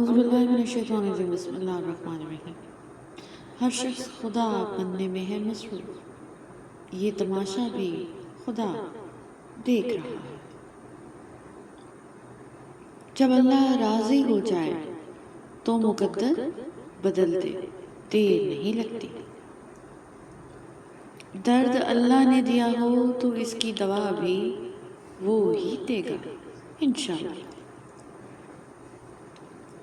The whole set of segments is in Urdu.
اعوذ باللہ من الشیطان الرجیم بسم اللہ الرحمن الرحیم۔ ہر شخص خدا بننے میں ہے مصروف، یہ تماشا بھی خدا دیکھ رہا ہے۔ جب اللہ راضی ہو جائے تو مقدر بدل دے، دیر نہیں لگتی۔ درد اللہ نے دیا ہو تو اس کی دوا بھی وہ ہی دے گا انشاءاللہ۔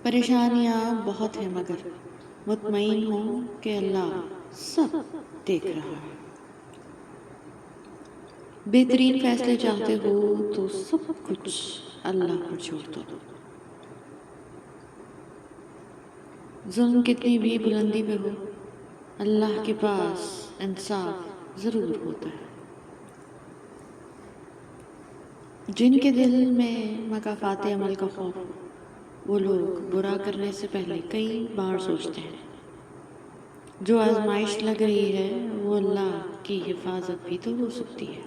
پریشانیاں بہت ہیں مگر مطمئن ہوں کہ اللہ سب دیکھ رہا ہے۔ بہترین فیصلے چاہتے ہو تو سب کچھ اللہ پر چھوڑ دو۔ ظلم کتنی بھی بلندی پہ ہو، اللہ کے پاس انصاف ضرور ہوتا ہے۔ جن کے دل میں مکافات عمل کا خوف ہو، وہ لوگ برا کرنے سے پہلے کئی بار سوچتے ہیں۔ جو آزمائش لگ رہی ہے وہ اللہ کی حفاظت بھی تو ہو سکتی ہے۔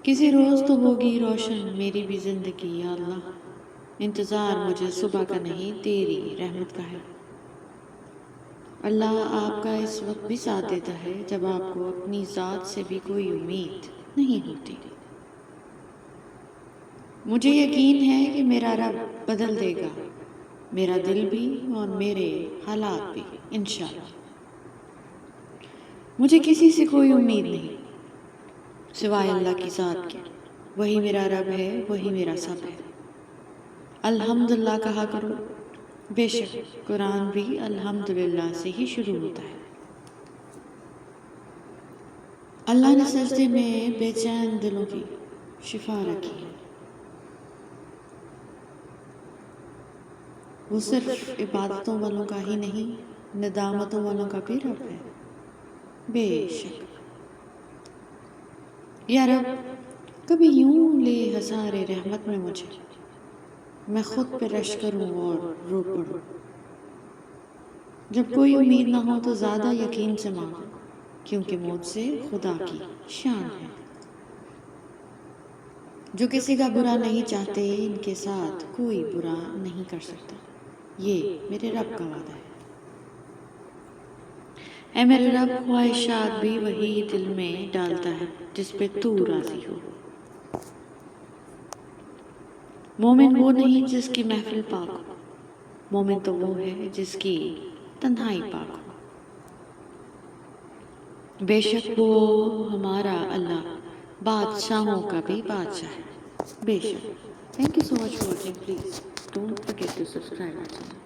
کسی روز تو ہوگی روشن میری بھی زندگی یا اللہ، انتظار مجھے صبح کا نہیں تیری رحمت کا ہے۔ اللہ آپ کا اس وقت بھی ساتھ دیتا ہے جب آپ کو اپنی ذات سے بھی کوئی امید نہیں ہوتی۔ مجھے یقین ہے کہ میرا رب بدل دے گا میرا دل بھی اور میرے حالات بھی انشاءاللہ۔ مجھے کسی سے کوئی امید نہیں سوائے اللہ کی ذات کے، وہی میرا رب ہے، وہی میرا سب ہے۔ الحمدللہ کہا کرو، بے شک قرآن بھی الحمدللہ سے ہی شروع ہوتا ہے۔ اللہ نے سجدے میں بے چین دلوں کی شفا رکھی ہے۔ وہ صرف عبادتوں والوں کا ہی نہیں، ندامتوں والوں کا بھی رب ہے۔ بے شک یا رب کبھی یوں لے ہزارے رحمت میں مجھے، میں خود پہ رش کروں اور رو پڑوں۔ جب کوئی امید نہ ہو تو زیادہ یقین سے مانگو، کیونکہ مجھ سے خدا کی شان ہے۔ جو کسی کا برا نہیں چاہتے ان کے ساتھ کوئی برا نہیں کر سکتا، یہ میرے رب کا وعدہ ہے۔ اے میرے رب خواہشات بھی وہی دل میں ڈالتا ہے جس پہ تو راضی ہو۔ مومن وہ نہیں جس کی محفل پاک ہو، مومن تو وہ ہے جس کی تنہائی پاک ہو۔ بے شک وہ ہمارا اللہ بادشاہوں کا بھی بادشاہ ہے۔ بے شک۔ Thank you so much for watching. Please don't forget to subscribe our channel.